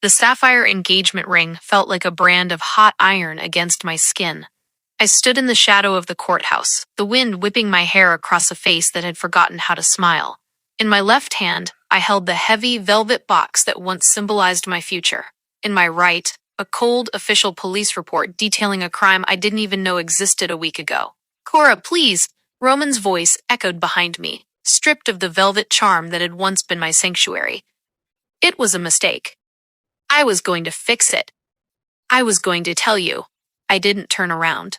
The sapphire engagement ring felt like a brand of hot iron against my skin. I stood in the shadow of the courthouse, the wind whipping my hair across a face that had forgotten how to smile. In my left hand, I held the heavy velvet box that once symbolized my future. In my right, a cold official police report detailing a crime I didn't even know existed a week ago. Cora, please! Roman's voice echoed behind me, stripped of the velvet charm that had once been my sanctuary. It was a mistake. I was going to fix it. I was going to tell you. I didn't turn around.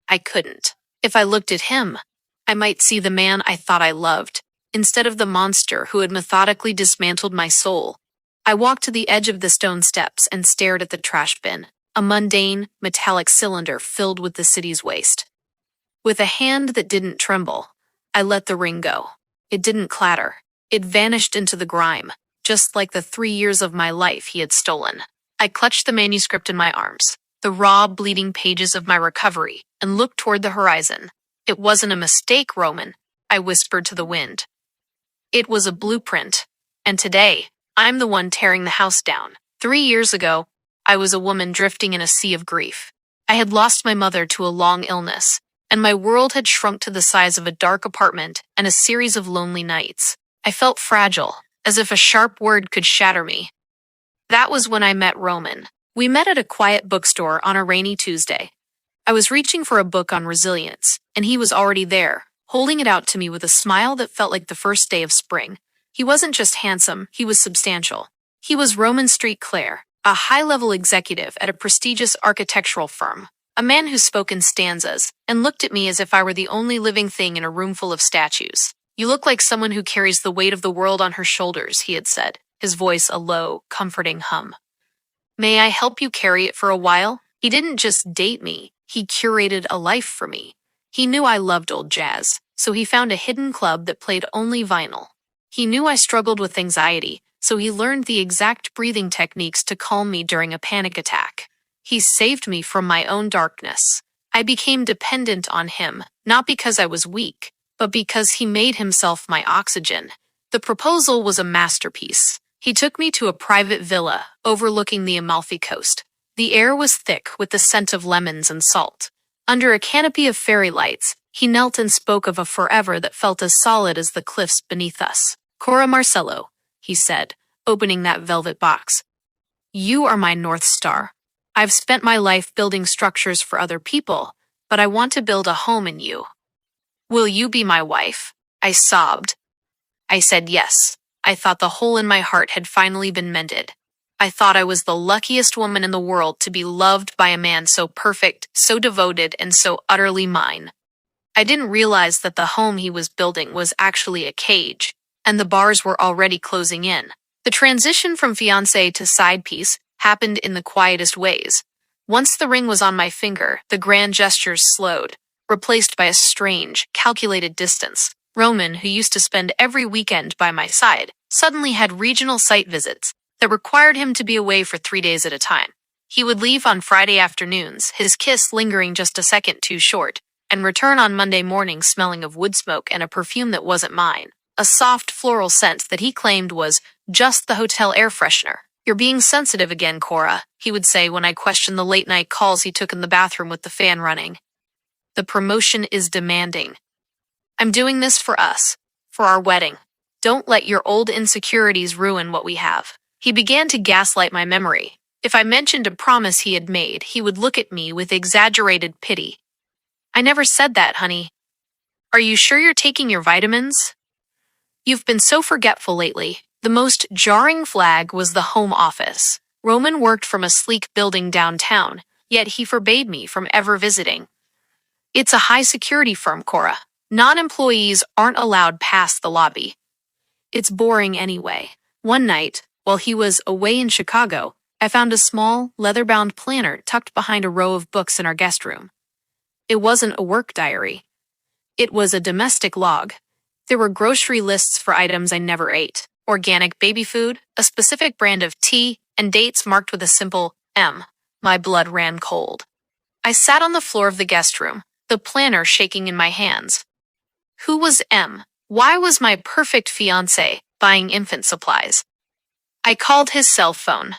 I couldn't. If I looked at him, I might see the man I thought I loved, instead of the monster who had methodically dismantled my soul. I walked to the edge of the stone steps and stared at the trash bin, a mundane, metallic cylinder filled with the city's waste. With a hand that didn't tremble, I let the ring go. It didn't clatter. It vanished into the grime, just like the 3 years of my life he had stolen. I clutched the manuscript in my arms, the raw, bleeding pages of my recovery, and looked toward the horizon. It wasn't a mistake, Roman, I whispered to the wind. It was a blueprint. And today, I'm the one tearing the house down. 3 years ago, I was a woman drifting in a sea of grief. I had lost my mother to a long illness, and my world had shrunk to the size of a dark apartment and a series of lonely nights. I felt fragile, as if a sharp word could shatter me. That was when I met Roman. We met at a quiet bookstore on a rainy Tuesday. I was reaching for a book on resilience, and he was already there, holding it out to me with a smile that felt like the first day of spring. He wasn't just handsome, he was substantial. He was Roman Street Clare, a high-level executive at a prestigious architectural firm, a man who spoke in stanzas and looked at me as if I were the only living thing in a room full of statues. You look like someone who carries the weight of the world on her shoulders, he had said, his voice a low, comforting hum. May I help you carry it for a while? He didn't just date me, he curated a life for me. He knew I loved old jazz, so he found a hidden club that played only vinyl. He knew I struggled with anxiety, so he learned the exact breathing techniques to calm me during a panic attack. He saved me from my own darkness. I became dependent on him, not because I was weak, but because he made himself my oxygen. The proposal was a masterpiece. He took me to a private villa overlooking the Amalfi Coast. The air was thick with the scent of lemons and salt. Under a canopy of fairy lights, he knelt and spoke of a forever that felt as solid as the cliffs beneath us. Cora Marcello, he said, opening that velvet box. You are my North Star. I've spent my life building structures for other people, but I want to build a home in you. Will you be my wife? I sobbed. I said yes. I thought the hole in my heart had finally been mended. I thought I was the luckiest woman in the world to be loved by a man so perfect, so devoted, and so utterly mine. I didn't realize that the home he was building was actually a cage, and the bars were already closing in. The transition from fiancé to side piece happened in the quietest ways. Once the ring was on my finger, the grand gestures slowed, replaced by a strange, calculated distance. Roman, who used to spend every weekend by my side, suddenly had regional site visits that required him to be away for 3 days at a time. He would leave on Friday afternoons, his kiss lingering just a second too short, and return on Monday morning smelling of wood smoke and a perfume that wasn't mine. A soft floral scent that he claimed was just the hotel air freshener. You're being sensitive again, Cora, he would say when I questioned the late-night calls he took in the bathroom with the fan running. The promotion is demanding. I'm doing this for us, for our wedding. Don't let your old insecurities ruin what we have. He began to gaslight my memory. If I mentioned a promise he had made, he would look at me with exaggerated pity. I never said that, honey. Are you sure you're taking your vitamins? You've been so forgetful lately. The most jarring flag was the home office. Roman worked from a sleek building downtown, yet he forbade me from ever visiting. It's a high-security firm, Cora. Non-employees aren't allowed past the lobby. It's boring anyway. One night, while he was away in Chicago, I found a small, leather-bound planner tucked behind a row of books in our guest room. It wasn't a work diary. It was a domestic log. There were grocery lists for items I never ate, organic baby food, a specific brand of tea, and dates marked with a simple M. My blood ran cold. I sat on the floor of the guest room, the planner shaking in my hands. Who was M? Why was my perfect fiancé buying infant supplies? I called his cell phone.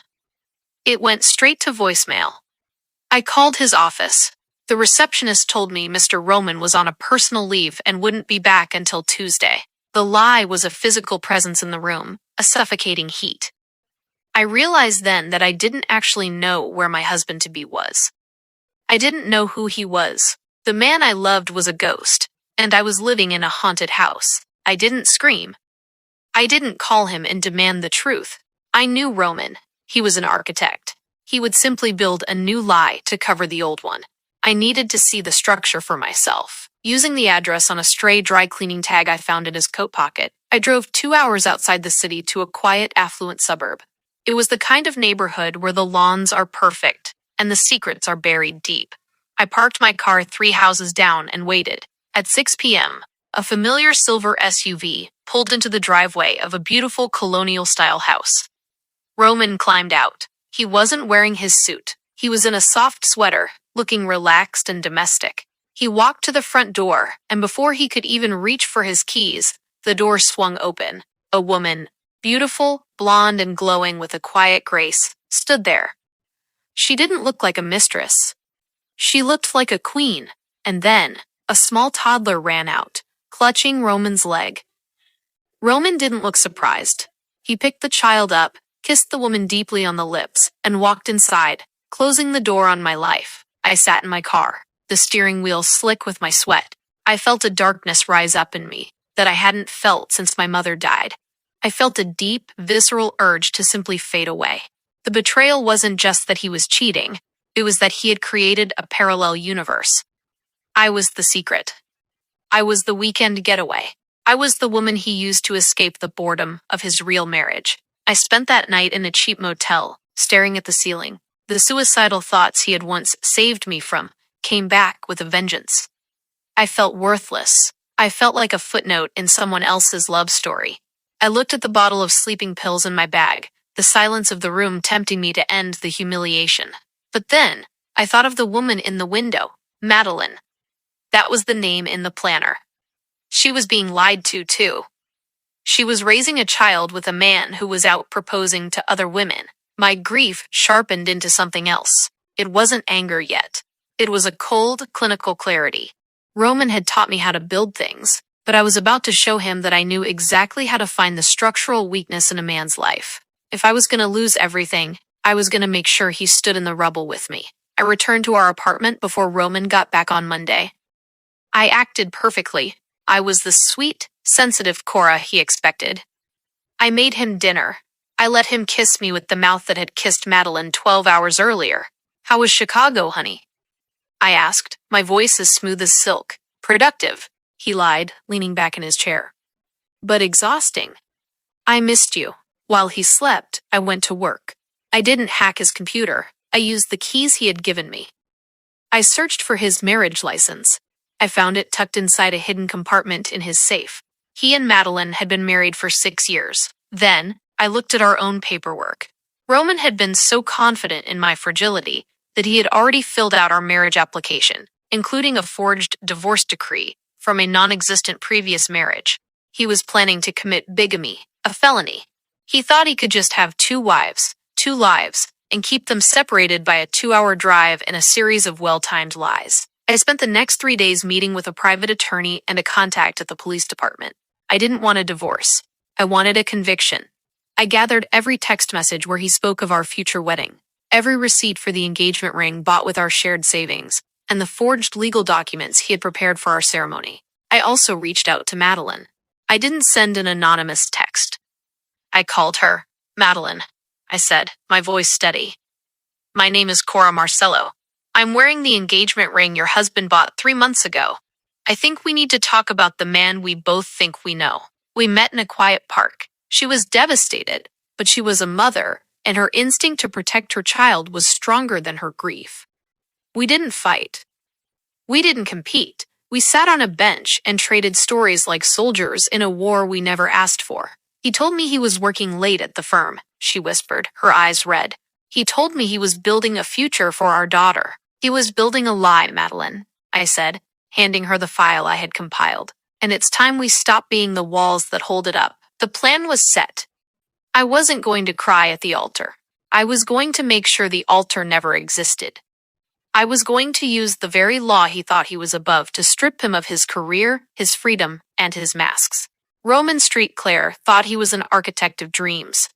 It went straight to voicemail. I called his office. The receptionist told me Mr. Roman was on a personal leave and wouldn't be back until Tuesday. The lie was a physical presence in the room, a suffocating heat. I realized then that I didn't actually know where my husband-to-be was. I didn't know who he was. The man I loved was a ghost, and I was living in a haunted house. I didn't scream. I didn't call him and demand the truth. I knew Roman. He was an architect. He would simply build a new lie to cover the old one. I needed to see the structure for myself. Using the address on a stray dry cleaning tag I found in his coat pocket, I drove 2 hours outside the city to a quiet, affluent suburb. It was the kind of neighborhood where the lawns are perfect and the secrets are buried deep. I parked my car 3 houses down and waited. At 6 p.m., a familiar silver SUV pulled into the driveway of a beautiful colonial-style house. Roman climbed out. He wasn't wearing his suit. He was in a soft sweater, looking relaxed and domestic. He walked to the front door, and before he could even reach for his keys, the door swung open. A woman, beautiful, blonde, and glowing with a quiet grace, stood there. She didn't look like a mistress. She looked like a queen, and then a small toddler ran out, clutching Roman's leg. Roman didn't look surprised. He picked the child up, kissed the woman deeply on the lips, and walked inside, closing the door on my life. I sat in my car, the steering wheel slick with my sweat. I felt a darkness rise up in me that I hadn't felt since my mother died. I felt a deep, visceral urge to simply fade away. The betrayal wasn't just that he was cheating, it was that he had created a parallel universe. I was the secret. I was the weekend getaway. I was the woman he used to escape the boredom of his real marriage. I spent that night in a cheap motel, staring at the ceiling. The suicidal thoughts he had once saved me from came back with a vengeance. I felt worthless. I felt like a footnote in someone else's love story. I looked at the bottle of sleeping pills in my bag, the silence of the room tempting me to end the humiliation. But then, I thought of the woman in the window, Madeline. That was the name in the planner. She was being lied to, too. She was raising a child with a man who was out proposing to other women. My grief sharpened into something else. It wasn't anger yet. It was a cold, clinical clarity. Roman had taught me how to build things, but I was about to show him that I knew exactly how to find the structural weakness in a man's life. If I was going to lose everything, I was going to make sure he stood in the rubble with me. I returned to our apartment before Roman got back on Monday. I acted perfectly. I was the sweet, sensitive Cora he expected. I made him dinner. I let him kiss me with the mouth that had kissed Madeline 12 hours earlier. "How was Chicago, honey?" I asked, my voice as smooth as silk. "Productive," he lied, leaning back in his chair. "But exhausting." "I missed you." While he slept, I went to work. I didn't hack his computer. I used the keys he had given me. I searched for his marriage license. I found it tucked inside a hidden compartment in his safe. He and Madeline had been married for 6 years. Then, I looked at our own paperwork. Roman had been so confident in my fragility that he had already filled out our marriage application, including a forged divorce decree from a non-existent previous marriage. He was planning to commit bigamy, a felony. He thought he could just have 2 wives, 2 lives, and keep them separated by a 2-hour drive and a series of well-timed lies. I spent the next 3 days meeting with a private attorney and a contact at the police department. I didn't want a divorce. I wanted a conviction. I gathered every text message where he spoke of our future wedding, every receipt for the engagement ring bought with our shared savings, and the forged legal documents he had prepared for our ceremony. I also reached out to Madeline. I didn't send an anonymous text. I called her. "Madeline," I said, my voice steady. "My name is Cora Marcello. I'm wearing the engagement ring your husband bought 3 months ago. I think we need to talk about the man we both think we know." We met in a quiet park. She was devastated, but she was a mother, and her instinct to protect her child was stronger than her grief. We didn't fight. We didn't compete. We sat on a bench and traded stories like soldiers in a war we never asked for. "He told me he was working late at the firm," she whispered, her eyes red. "He told me he was building a future for our daughter." "He was building a lie, Madeline," I said, handing her the file I had compiled. "And it's time we stop being the walls that hold it up." The plan was set. I wasn't going to cry at the altar. I was going to make sure the altar never existed. I was going to use the very law he thought he was above to strip him of his career, his freedom, and his masks. Roman Street Clare thought he was an architect of dreams.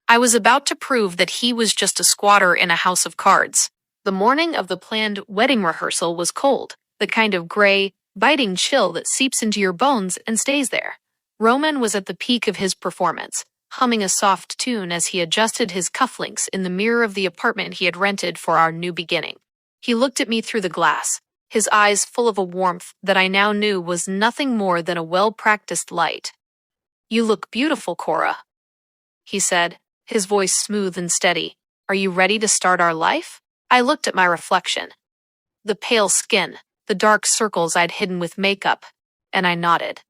I was about to prove that he was just a squatter in a house of cards. The morning of the planned wedding rehearsal was cold, the kind of gray, biting chill that seeps into your bones and stays there. Roman was at the peak of his performance, humming a soft tune as he adjusted his cufflinks in the mirror of the apartment he had rented for our new beginning. He looked at me through the glass, his eyes full of a warmth that I now knew was nothing more than a well-practiced light. "You look beautiful, Cora," he said, his voice smooth and steady. "Are you ready to start our life?" I looked at my reflection. The pale skin, the dark circles I'd hidden with makeup, and I nodded.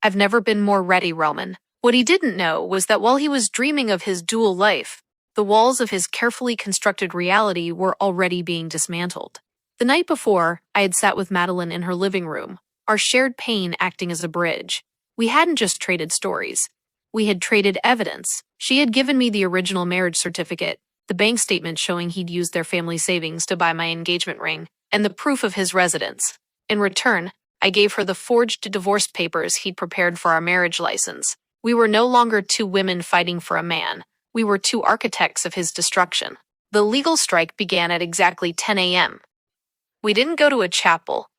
"I've never been more ready, Roman." What he didn't know was that while he was dreaming of his dual life, the walls of his carefully constructed reality were already being dismantled. The night before, I had sat with Madeline in her living room, our shared pain acting as a bridge. We hadn't just traded stories. We had traded evidence. She had given me the original marriage certificate, the bank statement showing he'd used their family savings to buy my engagement ring, and the proof of his residence. In return, I gave her the forged divorce papers he'd prepared for our marriage license. We were no longer two women fighting for a man. We were two architects of his destruction. The legal strike began at exactly 10 a.m. We didn't go to a chapel.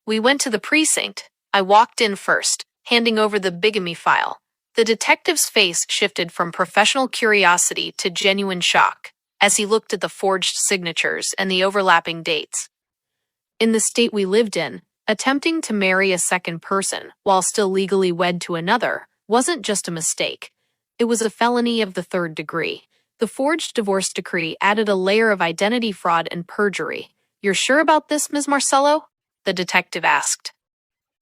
We went to the precinct. I walked in first, handing over the bigamy file. The detective's face shifted from professional curiosity to genuine shock as he looked at the forged signatures and the overlapping dates. In the state we lived in, attempting to marry a second person while still legally wed to another wasn't just a mistake. It was a felony of the third degree. The forged divorce decree added a layer of identity fraud and perjury. "You're sure about this, Ms. Marcello?" the detective asked.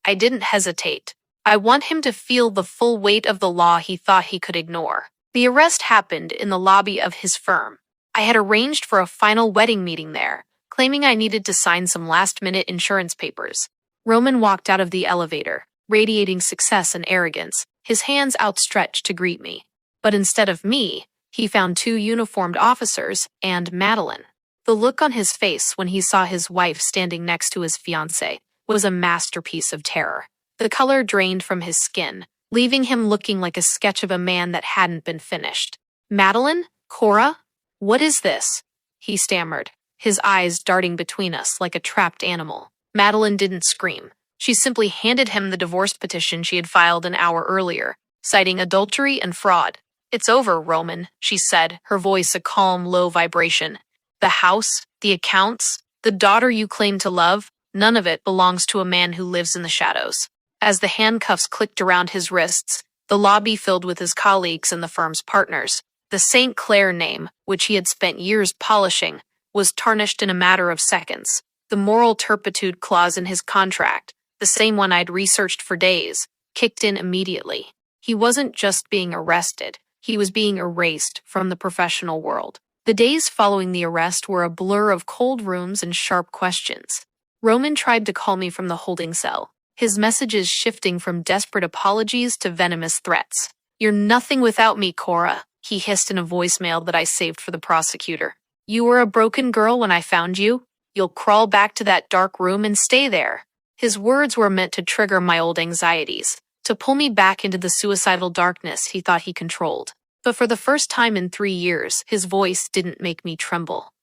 I didn't hesitate. I want him to feel the full weight of the law he thought he could ignore. The arrest happened in the lobby of his firm. I had arranged for a final wedding meeting there, claiming I needed to sign some last-minute insurance papers. Roman walked out of the elevator, radiating success and arrogance, his hands outstretched to greet me. But instead of me, he found two uniformed officers and Madeline. The look on his face when he saw his wife standing next to his fiancée was a masterpiece of terror. The color drained from his skin, leaving him looking like a sketch of a man that hadn't been finished. "Madeline? Cora? What is this?" he stammered, his eyes darting between us like a trapped animal. Madeline didn't scream. She simply handed him the divorce petition she had filed an hour earlier, citing adultery and fraud. "It's over, Roman," she said, her voice a calm, low vibration. "The house, the accounts, the daughter you claim to love, none of it belongs to a man who lives in the shadows." As the handcuffs clicked around his wrists, the lobby filled with his colleagues and the firm's partners. The St. Clair name, which he had spent years polishing, was tarnished in a matter of seconds. The moral turpitude clause in his contract, the same one I'd researched for days, kicked in immediately. He wasn't just being arrested, he was being erased from the professional world. The days following the arrest were a blur of cold rooms and sharp questions. Roman tried to call me from the holding cell, his messages shifting from desperate apologies to venomous threats. "You're nothing without me, Cora," he hissed in a voicemail that I saved for the prosecutor. "You were a broken girl when I found you. You'll crawl back to that dark room and stay there." His words were meant to trigger my old anxieties, to pull me back into the suicidal darkness he thought he controlled. But for the first time in 3 years, his voice didn't make me tremble.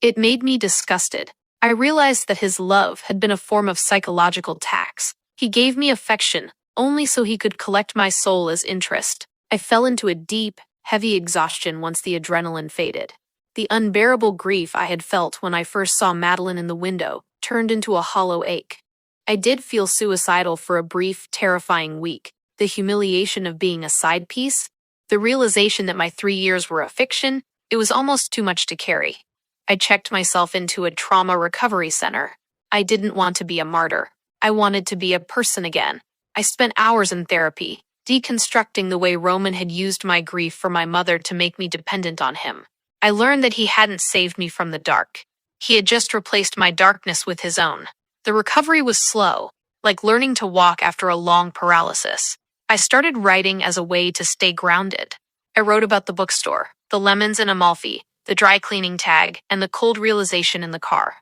It made me disgusted. I realized that his love had been a form of psychological tax. He gave me affection, only so he could collect my soul as interest. I fell into a deep, heavy exhaustion once the adrenaline faded. The unbearable grief I had felt when I first saw Madeline in the window turned into a hollow ache. I did feel suicidal for a brief, terrifying week. The humiliation of being a side piece, the realization that my 3 years were a fiction, it was almost too much to carry. I checked myself into a trauma recovery center. I didn't want to be a martyr. I wanted to be a person again. I spent hours in therapy, deconstructing the way Roman had used my grief for my mother to make me dependent on him. I learned that he hadn't saved me from the dark. He had just replaced my darkness with his own. The recovery was slow, like learning to walk after a long paralysis. I started writing as a way to stay grounded. I wrote about the bookstore, the lemons in Amalfi, the dry cleaning tag, and the cold realization in the car.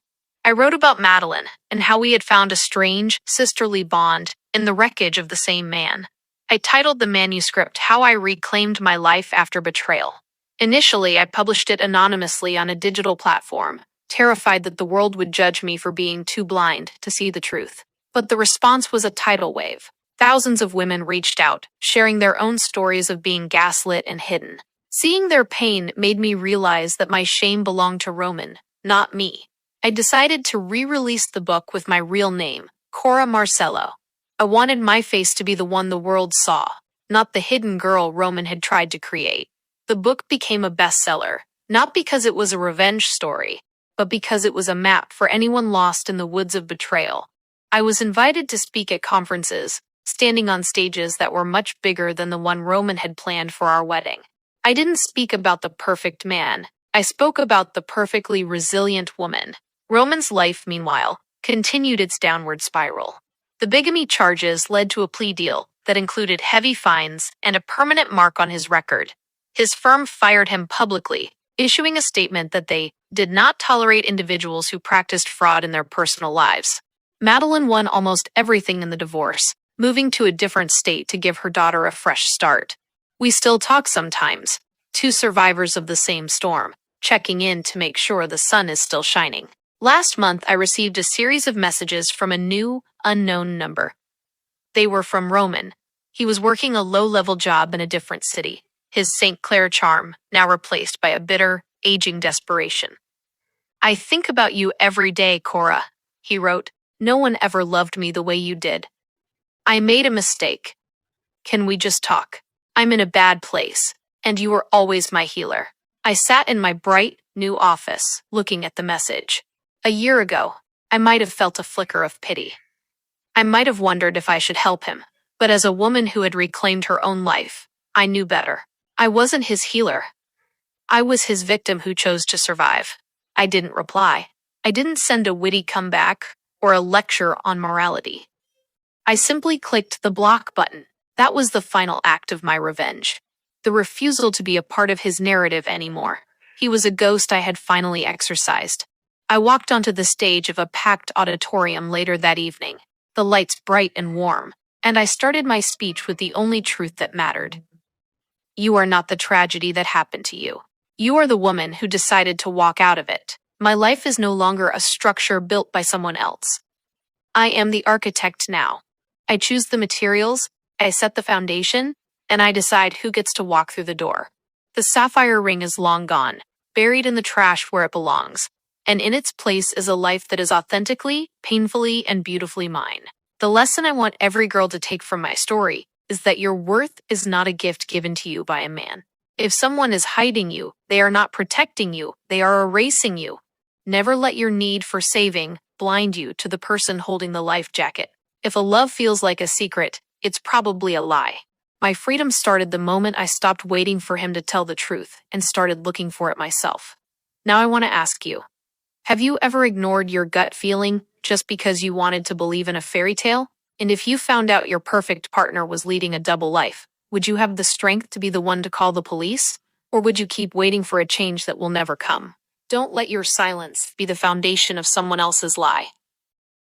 I wrote about Madeline and how we had found a strange, sisterly bond in the wreckage of the same man. I titled the manuscript How I Reclaimed My Life After Betrayal. Initially, I published it anonymously on a digital platform, terrified that the world would judge me for being too blind to see the truth. But the response was a tidal wave. Thousands of women reached out, sharing their own stories of being gaslit and hidden. Seeing their pain made me realize that my shame belonged to Roman, not me. I decided to re-release the book with my real name, Cora Marcello. I wanted my face to be the one the world saw, not the hidden girl Roman had tried to create. The book became a bestseller, not because it was a revenge story, but because it was a map for anyone lost in the woods of betrayal. I was invited to speak at conferences, standing on stages that were much bigger than the one Roman had planned for our wedding. I didn't speak about the perfect man. I spoke about the perfectly resilient woman. Roman's life, meanwhile, continued its downward spiral. The bigamy charges led to a plea deal that included heavy fines and a permanent mark on his record. His firm fired him publicly, issuing a statement that they did not tolerate individuals who practiced fraud in their personal lives. Madeline won almost everything in the divorce, moving to a different state to give her daughter a fresh start. We still talk sometimes, two survivors of the same storm, checking in to make sure the sun is still shining. Last month, I received a series of messages from a new, unknown number. They were from Roman. He was working a low-level job in a different city, his St. Clair charm now replaced by a bitter, aging desperation. "I think about you every day, Cora," he wrote. "No one ever loved me the way you did. I made a mistake. Can we just talk? I'm in a bad place, and you were always my healer." I sat in my bright, new office, looking at the message. A year ago, I might have felt a flicker of pity. I might have wondered if I should help him, but as a woman who had reclaimed her own life, I knew better. I wasn't his healer. I was his victim who chose to survive. I didn't reply. I didn't send a witty comeback or a lecture on morality. I simply clicked the block button. That was the final act of my revenge. The refusal to be a part of his narrative anymore. He was a ghost I had finally exorcised. I walked onto the stage of a packed auditorium later that evening, the lights bright and warm, and I started my speech with the only truth that mattered. You are not the tragedy that happened to you. You are the woman who decided to walk out of it. My life is no longer a structure built by someone else. I am the architect now. I choose the materials, I set the foundation, and I decide who gets to walk through the door. The sapphire ring is long gone, buried in the trash where it belongs, and in its place is a life that is authentically, painfully, and beautifully mine. The lesson I want every girl to take from my story is that your worth is not a gift given to you by a man. If someone is hiding you, they are not protecting you, they are erasing you. Never let your need for saving blind you to the person holding the life jacket. If a love feels like a secret, it's probably a lie. My freedom started the moment I stopped waiting for him to tell the truth and started looking for it myself. Now I want to ask you, have you ever ignored your gut feeling just because you wanted to believe in a fairy tale? And if you found out your perfect partner was leading a double life, would you have the strength to be the one to call the police? Or would you keep waiting for a change that will never come? Don't let your silence be the foundation of someone else's lie.